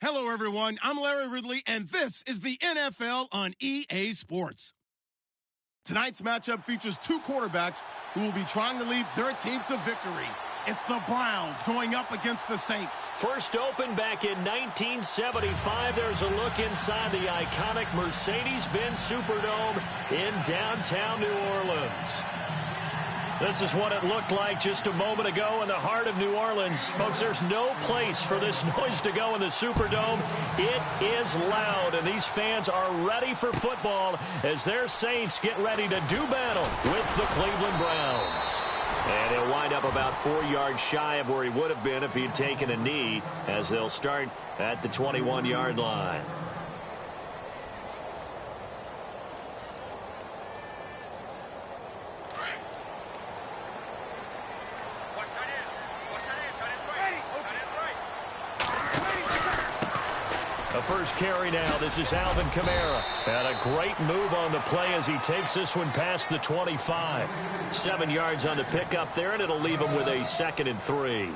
Hello, everyone. I'm Larry Ridley, and this is the NFL on EA Sports. Tonight's matchup features two quarterbacks who will be trying to lead their team to victory. It's the Browns going up against the Saints. First opened back in 1975. There's a look inside the iconic Mercedes-Benz Superdome in downtown New Orleans. This is what it looked like just a moment ago in the heart of New Orleans. Folks, there's no place for this noise to go in the Superdome. It is loud, and these fans are ready for football as their Saints get ready to do battle with the Cleveland Browns. And he'll wind up about 4 yards shy of where he would have been if he'd taken a knee, as they'll start at the 21-yard line. The first carry now. This is Alvin Kamara. And a great move on the play as he takes this one past the 25. 7 yards on the pickup there, and it'll leave him with a 2nd and 3.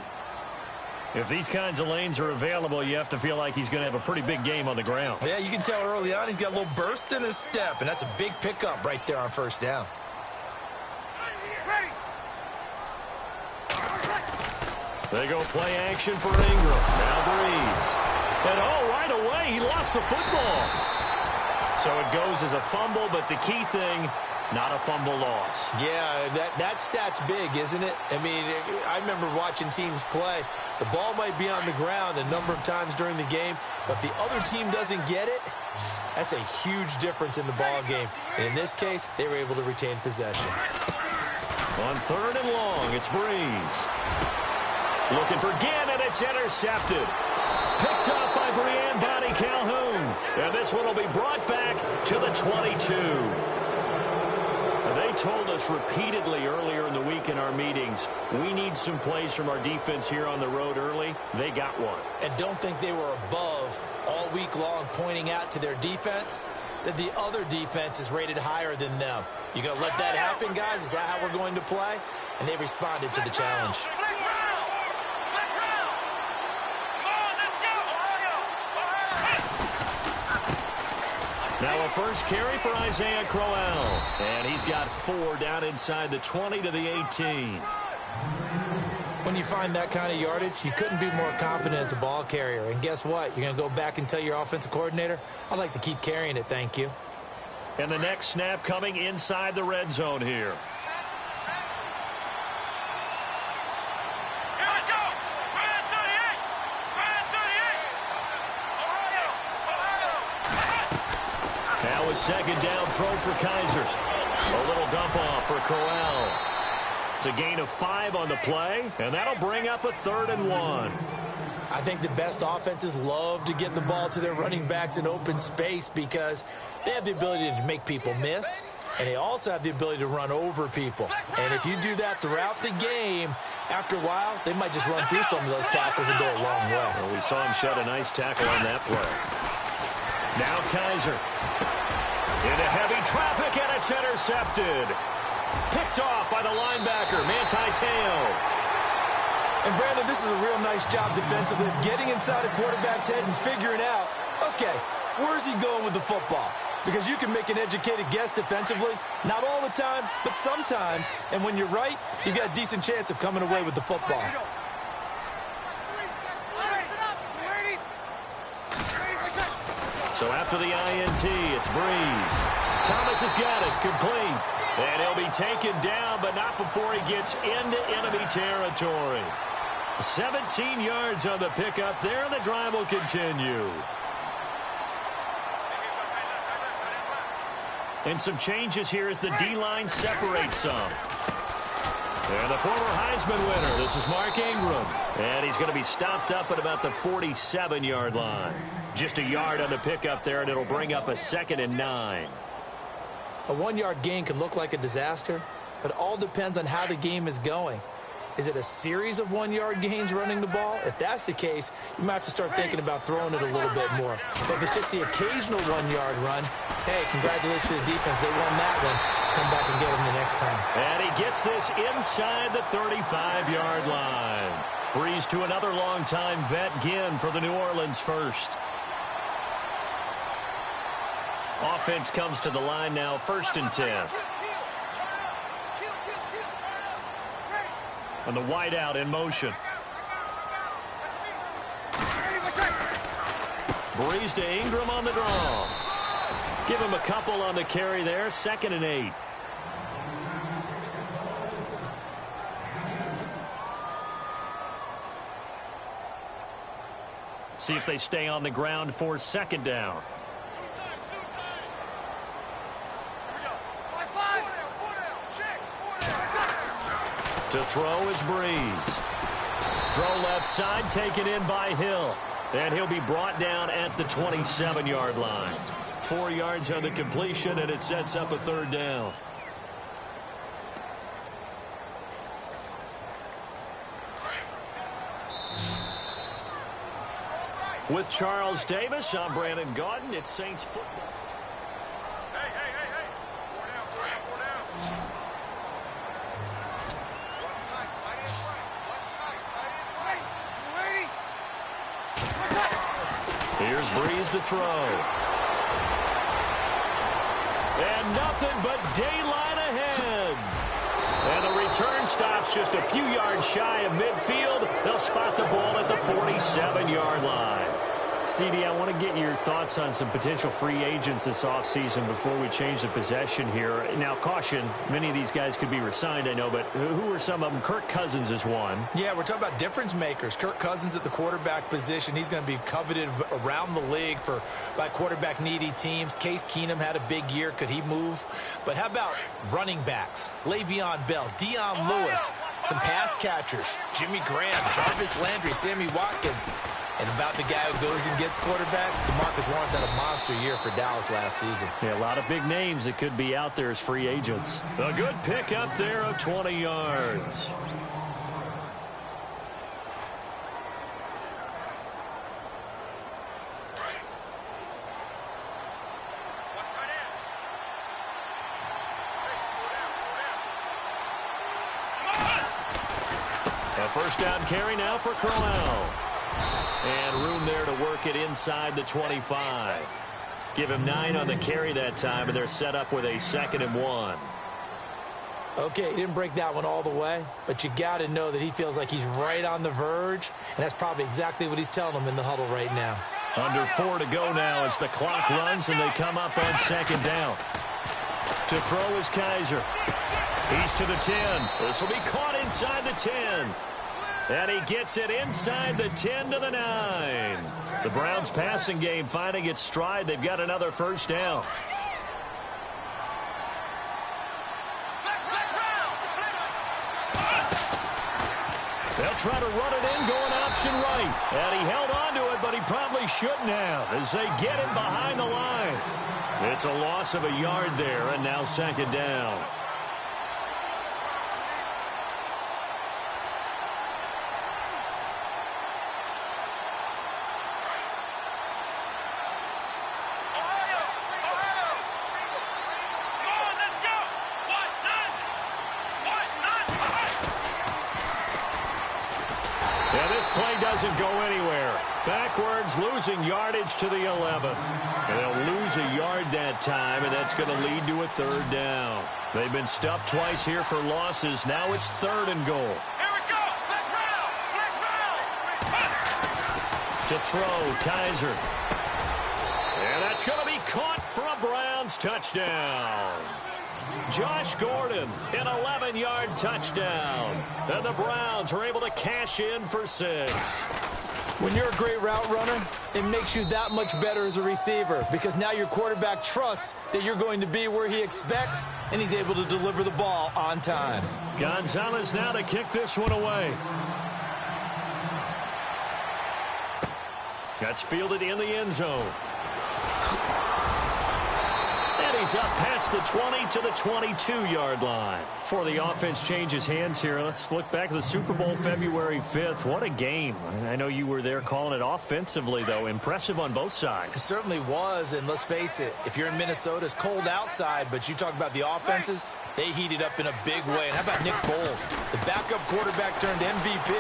If these kinds of lanes are available, you have to feel like he's going to have a pretty big game on the ground. Yeah, you can tell early on he's got a little burst in his step, and that's a big pickup right there on first down. They go play action for Ingram. Now Breeze. And right away, he lost the football. So it goes as a fumble, but the key thing, not a fumble loss. Yeah, that stat's big, isn't it? I mean, I remember watching teams play. The ball might be on the ground a number of times during the game, but if the other team doesn't get it, that's a huge difference in the ball game. And in this case, they were able to retain possession. On 3rd and long, it's Breeze. Looking for Gannon, it's intercepted. Picked up by Brianne Bonnie Calhoun. And this one will be brought back to the 22. They told us repeatedly earlier in the week in our meetings, we need some plays from our defense here on the road early. They got one. And don't think they were above all week long pointing out to their defense that the other defense is rated higher than them. You going to let that happen, guys? Is that how we're going to play? And they responded to the challenge. Now a first carry for Isaiah Crowell. And he's got 4 down inside the 20 to the 18. When you find that kind of yardage, you couldn't be more confident as a ball carrier. And guess what? You're going to go back and tell your offensive coordinator, I'd like to keep carrying it, thank you. And the next snap coming inside the red zone here. Now a 2nd down throw for Kaiser. A little dump off for Corral. It's a gain of 5 on the play, and that'll bring up a 3rd and 1. I think the best offenses love to get the ball to their running backs in open space because they have the ability to make people miss, and they also have the ability to run over people. And if you do that throughout the game, after a while, they might just run through some of those tackles and go a long way. Well, we saw him shed a nice tackle on that play. Now Kaiser. Into heavy traffic, and it's intercepted. Picked off by the linebacker, Manti Te'o. And, Brandon, this is a real nice job defensively of getting inside a quarterback's head and figuring out, okay, where's he going with the football? Because you can make an educated guess defensively, not all the time, but sometimes. And when you're right, you've got a decent chance of coming away with the football. So after the INT, it's Breeze. Thomas has got it, complete. And he'll be taken down, but not before he gets into enemy territory. 17 yards on the pickup there, and the drive will continue. And some changes here as the D-line separates some. And the former Heisman winner, this is Mark Ingram. And he's going to be stopped up at about the 47-yard line. Just a yard on the pickup there, and it'll bring up a 2nd and 9. A 1-yard gain can look like a disaster, but it all depends on how the game is going. Is it a series of 1-yard gains running the ball? If that's the case, you might have to start thinking about throwing it a little bit more. But if it's just the occasional 1-yard run, hey, congratulations to the defense. They won that one. Come back and get them the next time. And he gets this inside the 35-yard line. Breeze to another long-time vet, Ginn, for the New Orleans first. Offense comes to the line now, 1st and 10. And the wideout in motion. Breeze to Ingram on the draw. Give him a couple on the carry there, 2nd and 8. See if they stay on the ground for 2nd down. To throw is Breeze. Throw left side, taken in by Hill. And he'll be brought down at the 27-yard line. 4 yards on the completion, and it sets up a 3rd down. With Charles Davis, I'm Brandon Gaudin. It's Saints football. Hey. 4 down. Watch tight. Tight end right. Watch tight. Tight end right. Here's Breeze to throw. And nothing but daylight ahead. And the return stops just a few yards shy of midfield. They'll spot the ball at the 47-yard line. CD, I want to get your thoughts on some potential free agents this offseason before we change the possession here. Now, caution, many of these guys could be re-signed, I know, but who are some of them? Kirk Cousins is one. Yeah, we're talking about difference makers. Kirk Cousins at the quarterback position. He's going to be coveted around the league by quarterback-needy teams. Case Keenum had a big year. Could he move? But how about running backs? Le'Veon Bell, Dion Lewis, some pass catchers, Jimmy Graham, Jarvis Landry, Sammy Watkins. And about the guy who goes and gets quarterbacks, DeMarcus Lawrence had a monster year for Dallas last season. Yeah, a lot of big names that could be out there as free agents. A good pick up there of 20 yards. A 1st down carry now for Crowell. And room there to work it inside the 25. Give him 9 on the carry that time, and they're set up with a 2nd and 1. Okay, he didn't break that one all the way, but you got to know that he feels like he's right on the verge, and that's probably exactly what he's telling them in the huddle right now. Under 4 to go now as the clock runs, and they come up on 2nd down. To throw is Kaiser. He's to the 10. This will be caught inside the 10. And he gets it inside the 10 to the 9. The Browns passing game finding its stride. They've got another 1st down. They'll try to run it in, going option right. And he held on to it, but he probably shouldn't have as they get him behind the line. It's a loss of a yard there, and now 2nd down. Play doesn't go anywhere. Backwards, losing yardage to the 11. And they'll lose a yard that time, and that's going to lead to a 3rd down. They've been stuffed twice here for losses. Now it's 3rd and goal. Here we go. Let's round. To throw, Kaiser. And that's going to be caught for a Browns touchdown. Josh Gordon, an 11-yard touchdown. And the Browns are able to cash in for 6. When you're a great route runner, it makes you that much better as a receiver because now your quarterback trusts that you're going to be where he expects, and he's able to deliver the ball on time. Gonzalez now to kick this one away. That's fielded in the end zone. And he's up past the 20 to the 22-yard line. Before the offense changes hands here, let's look back at the Super Bowl February 5th. What a game. I know you were there calling it offensively, though. Impressive on both sides. It certainly was, and let's face it, if you're in Minnesota, it's cold outside, but you talk about the offenses, they heated up in a big way. And how about Nick Foles? The backup quarterback turned MVP,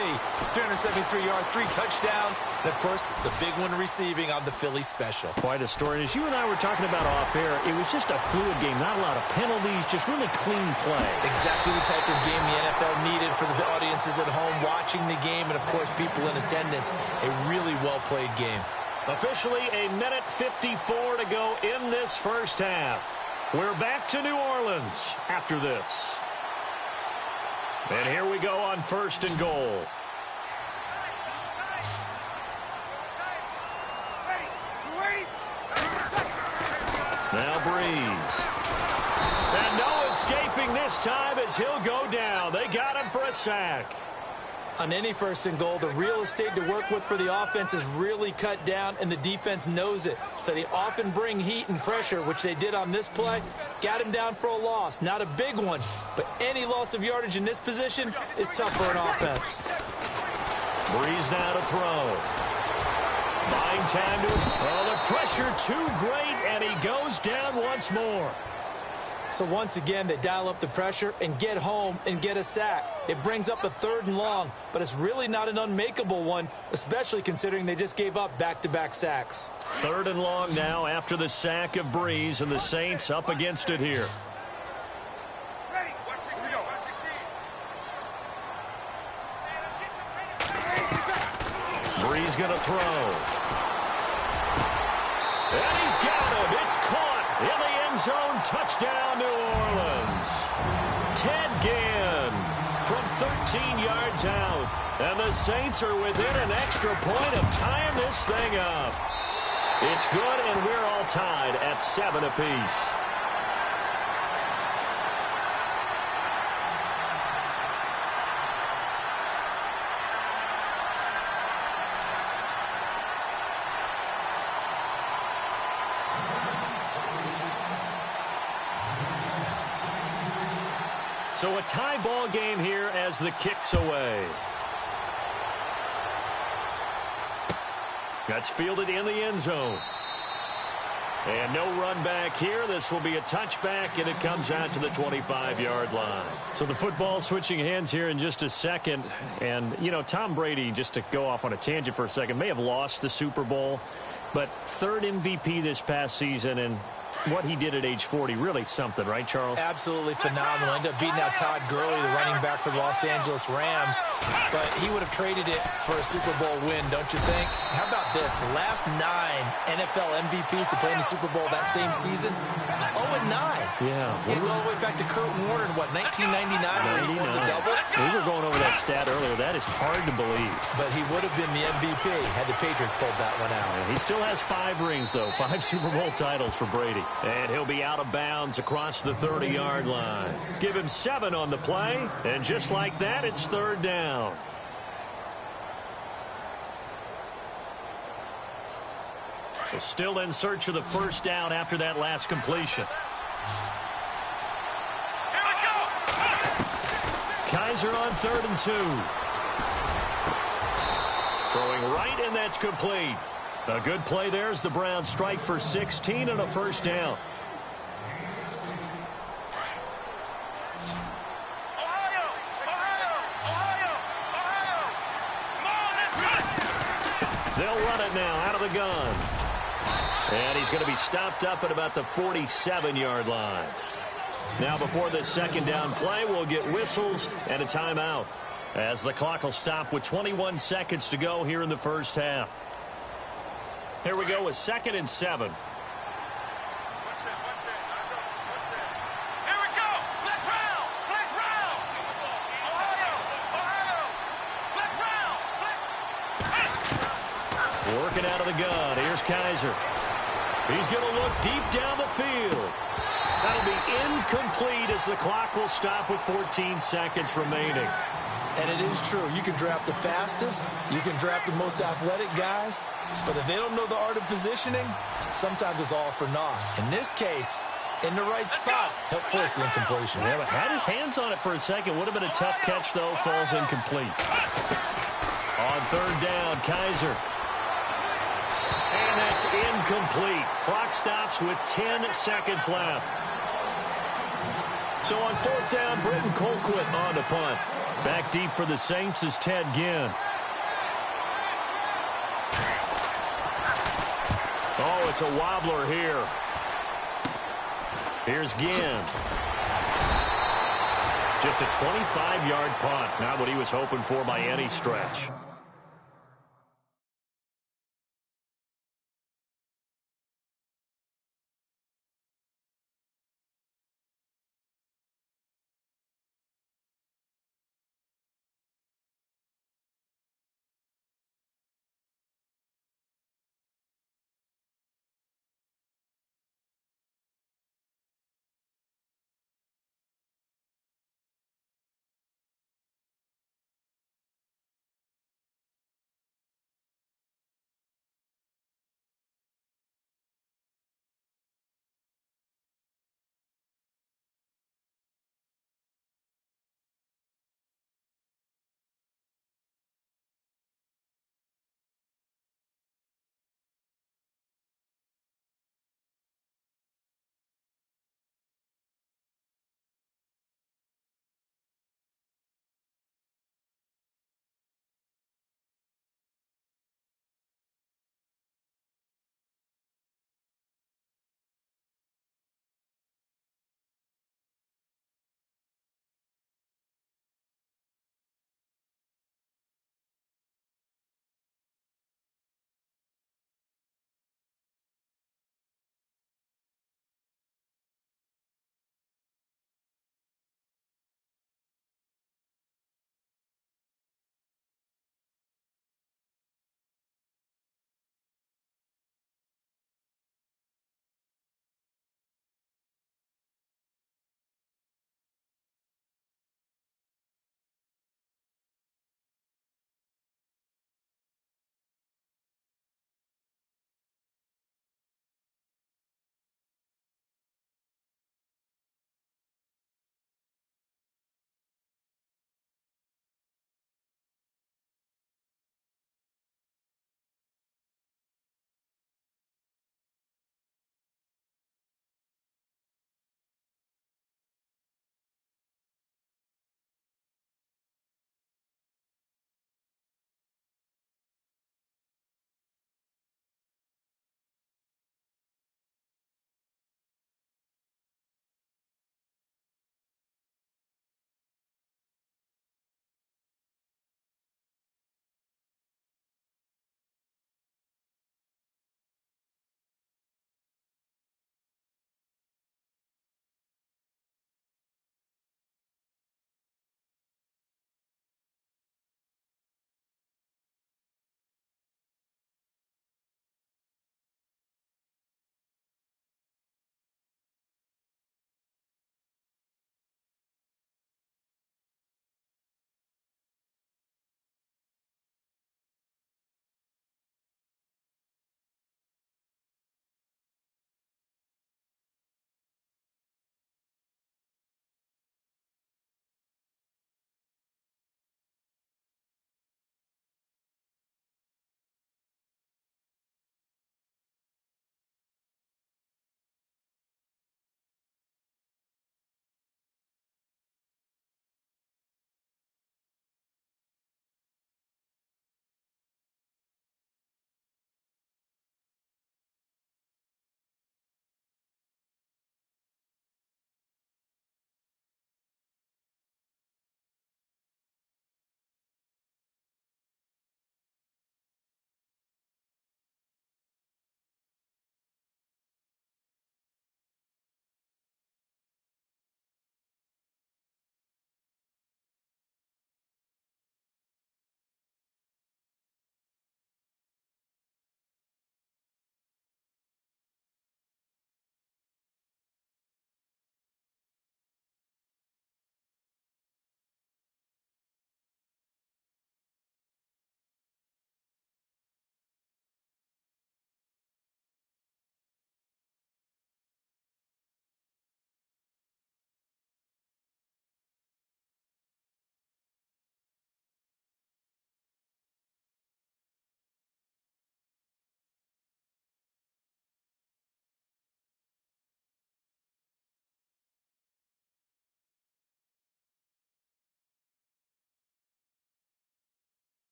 373 yards, 3 touchdowns, and, of course, the big one receiving on the Philly special. Quite a story. And as you and I were talking about off air, it was just a fluid game, not a lot of penalties, just really clean play. Exactly the type of game the NFL needed for the audiences at home watching the game and, of course, people in attendance. A really well-played game. Officially a minute 54 to go in this first half. We're back to New Orleans after this. And here we go on 1st and goal. Now Breeze. And no escaping this time as he'll go down. They got him for a sack. On any 1st and goal, the real estate to work with for the offense is really cut down, and the defense knows it. So they often bring heat and pressure, which they did on this play. Got him down for a loss. Not a big one, but any loss of yardage in this position is tough for an offense. Breeze now to throw. Buying time to his... Oh, the pressure too great, and he goes down once more. So once again, they dial up the pressure and get home and get a sack. It brings up a 3rd and long, but it's really not an unmakeable one, especially considering they just gave up back-to-back sacks. 3rd and long now after the sack of Breeze, and the Saints up against it here. Ready. Watch 16. Watch 16. Breeze going to throw. And he's got him. It's caught in the end zone. Touchdown, New Orleans. Ted Ginn from 13 yards out. And the Saints are within an extra point of tying this thing up. It's good, and we're all tied at 7 apiece. So a tie ball game here as the kick's away. That's fielded in the end zone. And no run back here. This will be a touchback, and it comes out to the 25-yard line. So the football switching hands here in just a second. And, you know, Tom Brady, just to go off on a tangent for a second, may have lost the Super Bowl, but 3rd MVP this past season, and what he did at age 40, really something, right, Charles? Absolutely phenomenal. Ended up beating out Todd Gurley, the running back for the Los Angeles Rams. But he would have traded it for a Super Bowl win, don't you think? How about this? The last 9 NFL MVPs to play in the Super Bowl that same season, 0-9. Yeah. He went all the way back to Kurt Warner in, what, 1999 when he won the double? We were going over that stat earlier. That is hard to believe. But he would have been the MVP had the Patriots pulled that one out. He still has 5 rings, though. 5 Super Bowl titles for Brady. And he'll be out of bounds across the 30-yard line. Give him 7 on the play, and just like that, it's 3rd down. So still in search of the 1st down after that last completion. Here we go. Kaiser on 3rd and 2. Throwing right, and that's complete. A good play there as the Browns strike for 16 and a 1st down. They'll run it now out of the gun. And he's going to be stopped up at about the 47-yard line. Now before this 2nd down play, we'll get whistles and a timeout, as the clock will stop with 21 seconds to go here in the first half. Here we go with 2nd and 7. Working out of the gun. Here's Kaiser. He's going to look deep down the field. That'll be incomplete as the clock will stop with 14 seconds remaining. And it is true. You can draft the fastest. You can draft the most athletic guys. But if they don't know the art of positioning, sometimes it's all for naught. In this case, in the right spot. Helped force the incompletion. Yeah, but had his hands on it for a second. Would have been a tough catch, though. Falls incomplete. On third down, Kaiser. And that's incomplete. Clock stops with 10 seconds left. So on fourth down, Britton Colquitt on to punt. Back deep for the Saints is Ted Ginn. Oh, it's a wobbler here. Here's Ginn. Just a 25-yard punt. Not what he was hoping for by any stretch.